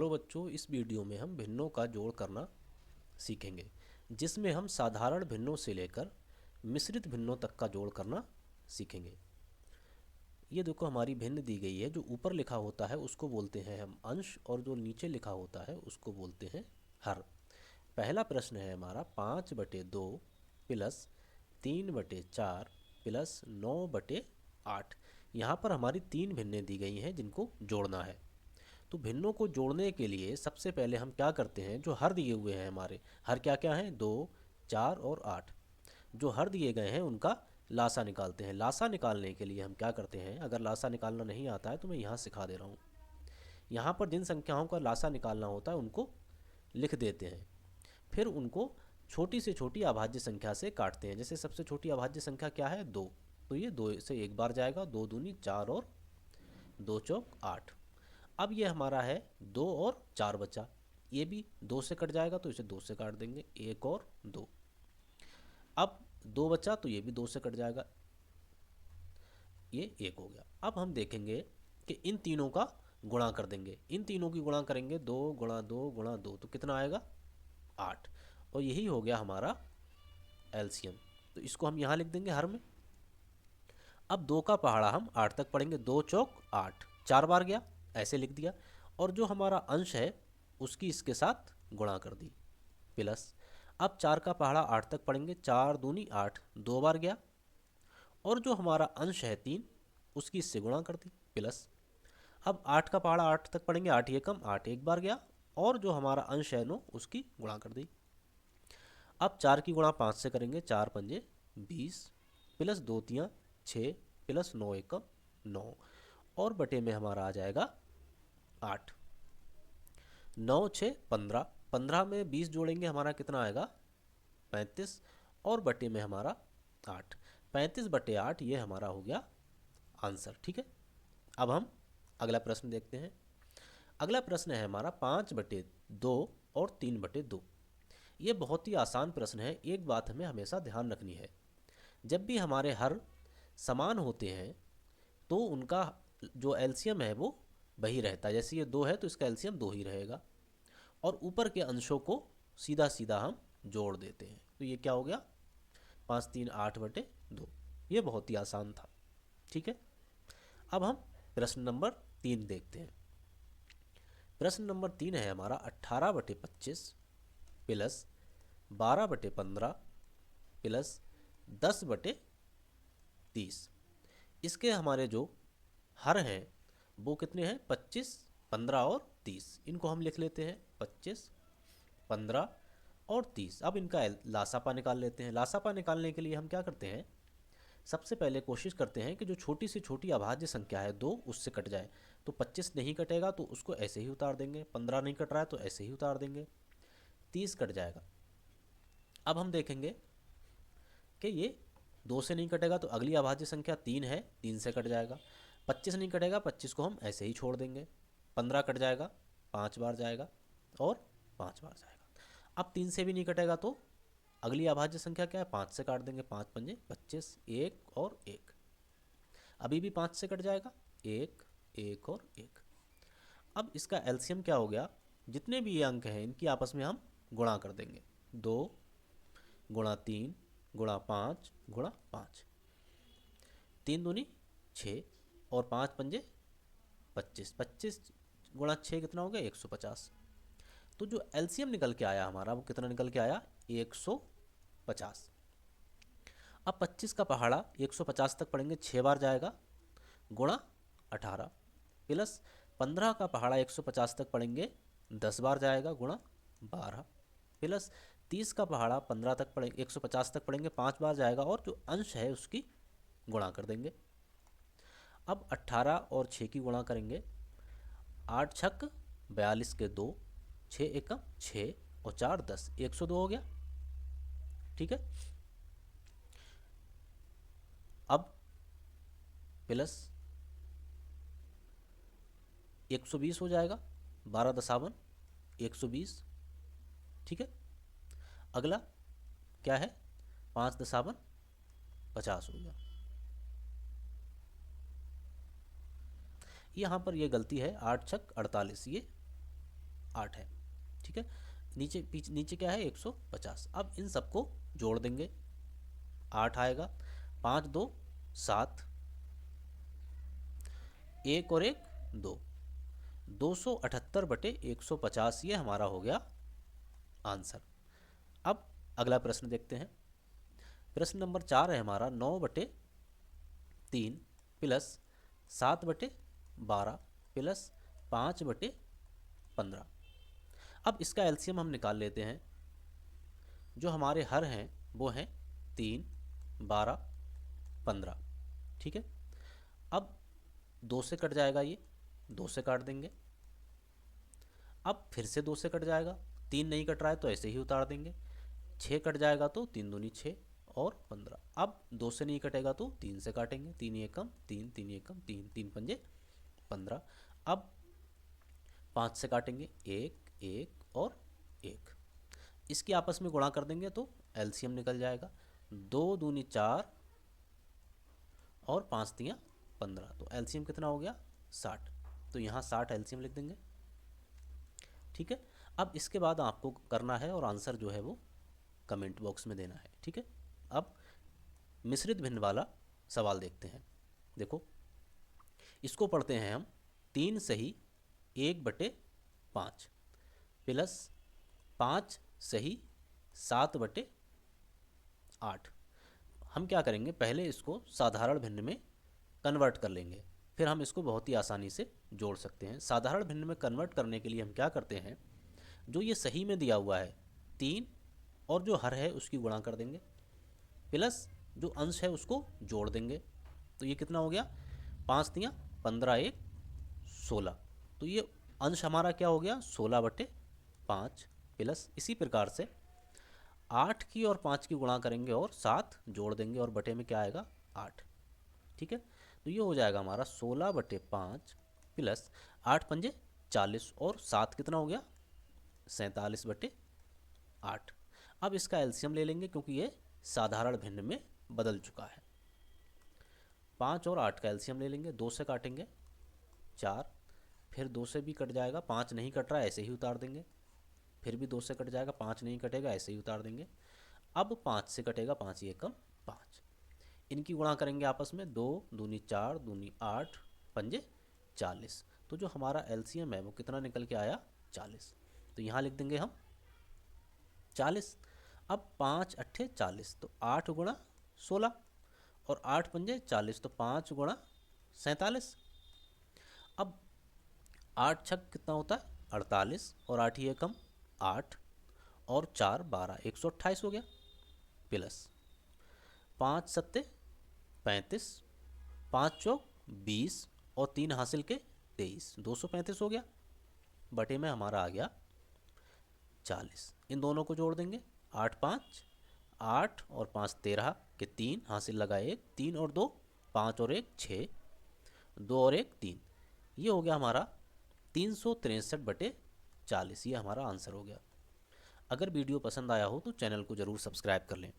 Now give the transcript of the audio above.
Hello बच्चों, इस video में हम भिन्नों का जोड़ करना सीखेंगे, जिसमें हम साधारण भिन्नों से लेकर मिश्रित भिन्नों तक का जोड़ करना सीखेंगे। ये देखो, हमारी भिन्न दी गई है। जो ऊपर लिखा होता है उसको बोलते हैं हम अंश, और जो नीचे लिखा होता है उसको बोलते हैं हर। पहला प्रश्न है हमारा 5/2 प्लस 3/4 प्लस 9/8। यहाँ पर हमारी तीन भिन्नें दी गई हैं जिनको जोड़ना है। तो भिन्नों को जोड़ने के लिए सबसे पहले हम क्या करते हैं, जो हर दिए हुए हैं हमारे, हर क्या क्या हैं, 2, 4 और 8। जो हर दिए गए हैं उनका लासा निकालते हैं। लासा निकालने के लिए हम क्या करते हैं, अगर लासा निकालना नहीं आता है तो मैं यहाँ सिखा दे रहा हूँ। यहाँ पर जिन संख्याओं का लासा निकालना होता है उनको लिख देते हैं, फिर उनको छोटी से छोटी अभाज्य संख्या से काटते हैं। जैसे सबसे छोटी अभाज्य संख्या क्या है, 2, तो ये 2 से एक बार जाएगा, 2 दूनी 4 और 2 चौक 8। अब ये हमारा है 2 और 4 बचा, ये भी 2 से कट जाएगा तो इसे 2 से काट देंगे, 1 और 2। अब 2 बचा तो ये भी 2 से कट जाएगा, ये 1 हो गया। अब हम देखेंगे कि इन तीनों का गुणा कर देंगे। इन तीनों की गुणा करेंगे, 2 गुणा 2 गुणा 2, तो कितना आएगा, 8। और यही हो गया हमारा एलसीएम। तो इसको हम यहाँ लिख देंगे हर में। अब 2 का पहाड़ा हम 8 तक पढ़ेंगे, 2 चौक 8, 4 बार गया, ऐसे लिख दिया। और जो हमारा अंश है उसकी इसके साथ गुणा कर दी, प्लस। अब 4 का पहाड़ा 8 तक पढ़ेंगे, 4 दूनी 8, 2 बार गया। और जो हमारा अंश है 3, उसकी इससे गुणा कर दी, प्लस। अब 8 का पहाड़ा 8 तक पढ़ेंगे, 8 ये कम, 8 एक बार गया। और जो हमारा अंश है 9, उसकी गुणा कर दी। अब 4 की गुणा 5 से करेंगे, 4 पंजे 20, प्लस 2 तियाँ 6, प्लस 9 एकम 9, और बटे में हमारा आ जाएगा 8। 9 6 15, 15 में 20 जोड़ेंगे, हमारा कितना आएगा, 35, और बटे में हमारा 8। 35/8 ये हमारा हो गया आंसर। ठीक है, अब हम अगला प्रश्न देखते हैं। अगला प्रश्न है हमारा 5/2 और 3/2। ये बहुत ही आसान प्रश्न है। एक बात हमें हमेशा ध्यान रखनी है, जब भी हमारे हर समान होते हैं तो उनका जो एलसीएम है वो वही रहता है। जैसे ये 2 है तो इसका एलसीएम 2 ही रहेगा, और ऊपर के अंशों को सीधा सीधा हम जोड़ देते हैं। तो ये क्या हो गया, 5 3 8/2। ये बहुत ही आसान था। ठीक है, अब हम प्रश्न नंबर 3 देखते हैं। प्रश्न नंबर 3 है हमारा 18/25 प्लस 12/15 प्लस 10/30। इसके हमारे जो हर हैं वो कितने हैं, 25, 15 और 30। इनको हम लिख लेते हैं 25, 15 और 30। अब इनका लासापा निकाल लेते हैं। लासापा निकालने के लिए हम क्या करते हैं, सबसे पहले कोशिश करते हैं कि जो छोटी से छोटी अभाज्य संख्या है 2, उससे कट जाए। तो 25 नहीं कटेगा तो उसको ऐसे ही उतार देंगे, 15 नहीं कट रहा है तो ऐसे ही उतार देंगे, 30 कट जाएगा। अब हम देखेंगे कि ये 2 से नहीं कटेगा तो अगली अभाज्य संख्या 3 है, 3 से कट जाएगा। 25 नहीं कटेगा, 25 को हम ऐसे ही छोड़ देंगे। 15 कट जाएगा, 5 बार जाएगा और 5 बार जाएगा। अब 3 से भी नहीं कटेगा तो अगली अभाज्य संख्या क्या है, 5 से काट देंगे, 5 पंजे 25, 1 और 1। अभी भी 5 से कट जाएगा, 1 1 और 1। अब इसका एलसीएम क्या हो गया, जितने भी ये अंक हैं इनकी आपस में हम गुणा कर देंगे, 2 गुणा 3 गुणा 5 गुणा 5, 3 दूनी 6 और 5 पंजे 25, 25 गुणा 6 कितना हो गया, 150। तो जो एलसीएम निकल के आया हमारा वो कितना निकल के आया, 150। अब 25 का पहाड़ा 150 तक पढ़ेंगे, 6 बार जाएगा, गुणा 18, प्लस 15 का पहाड़ा 150 तक पढ़ेंगे, 10 बार जाएगा, गुणा 12, प्लस 30 का पहाड़ा 15 तक पढ़ेंगे, 150 तक पढ़ेंगे, 5 बार जाएगा, और जो अंश है उसकी गुणा कर देंगे। अब 18 और 6 की गुणा करेंगे, 8 छक 42 के 2, 6 एकम 6 और 4 10, 102 हो गया। ठीक है, अब प्लस 120 हो जाएगा, 12 दसावन 120। ठीक है, अगला क्या है, 5 दसावन 50 हो गया। यहाँ पर ये गलती है, 8 छक 48, ये 8 है। ठीक है, नीचे क्या है 150। अब इन सबको जोड़ देंगे, 8 आएगा, 5 2 7, एक और एक 2, 278 बटे 150, ये हमारा हो गया आंसर। अब अगला प्रश्न देखते हैं। प्रश्न नंबर 4 है हमारा 9/3 प्लस 7/12 प्लस 5/15। अब इसका एलसीएम हम निकाल लेते हैं। जो हमारे हर हैं वो हैं 3, 12, 15। ठीक है, अब 2 से कट जाएगा, ये 2 से काट देंगे। अब फिर से 2 से कट जाएगा, 3 नहीं कट रहा है तो ऐसे ही उतार देंगे। 6 कट जाएगा तो 3 दूनी 6 और 15। अब 2 से नहीं कटेगा तो 3 से काटेंगे, 3 एक कम 3, 3 एक कम 3, 3 पंजे 15। अब 5 से काटेंगे, 1 1 और 1, इसकी आपस में गुणा कर देंगे तो एलसीएम निकल जाएगा। 2 दूनी 4 और 5 तियाँ 15, तो एलसीएम कितना हो गया 60। तो यहाँ 60 एलसीएम लिख देंगे। ठीक है, अब इसके बाद आपको करना है और आंसर जो है वो कमेंट बॉक्स में देना है। ठीक है, अब मिश्रित भिन्न वाला सवाल देखते हैं। देखो, इसको पढ़ते हैं हम। 3 सही 1/5 प्लस 5 सही 7/8। हम क्या करेंगे, पहले इसको साधारण भिन्न में कन्वर्ट कर लेंगे, फिर हम इसको बहुत ही आसानी से जोड़ सकते हैं। साधारण भिन्न में कन्वर्ट करने के लिए हम क्या करते हैं, जो ये सही में दिया हुआ है 3 और जो हर है उसकी गुणा कर देंगे, प्लस जो अंश है उसको जोड़ देंगे। तो ये कितना हो गया, 5 तियाँ 15 1 16। तो ये अंश हमारा क्या हो गया 16/5 प्लस इसी प्रकार से 8 की और 5 की गुणा करेंगे और 7 जोड़ देंगे और बटे में क्या आएगा 8। ठीक है, तो ये हो जाएगा हमारा 16/5 प्लस 8 पंजे 40 और 7 कितना हो गया 47/8। अब इसका एलसीएम ले लेंगे क्योंकि ये साधारण भिन्न में बदल चुका है। 5 और 8 का एलसीएम ले लेंगे, 2 से काटेंगे 4, फिर 2 से भी कट जाएगा, 5 नहीं कट रहा है ऐसे ही उतार देंगे, फिर भी 2 से कट जाएगा, 5 नहीं कटेगा ऐसे ही उतार देंगे। अब 5 से कटेगा, 5 ये कम 5, इनकी गुणा करेंगे आपस में, 2 दूनी 4 दूनी 8 पंजे 40। तो जो हमारा एलसीएम है वो कितना निकल के आया 40। तो यहाँ लिख देंगे हम 40। अब 5 अट्ठे 40, तो 8 गुणा 16 और 8 पंजे 40, तो 5 गुणा 47। अब 8 छक कितना होता है 48 और 8 ये कम 8 और 4 12, 128 हो गया, प्लस 5 सत्ते 35, 5 चौक 20 और 3 हासिल के 23, 235 हो गया, बटे में हमारा आ गया 40। इन दोनों को जोड़ देंगे, 8 5 8 और 5 13 के 3 हासिल लगा 1, 3 और 2 5 और 1 6, 2 और 1 3। ये हो गया हमारा 363/40। ये हमारा आंसर हो गया। अगर वीडियो पसंद आया हो तो चैनल को ज़रूर सब्सक्राइब कर लें।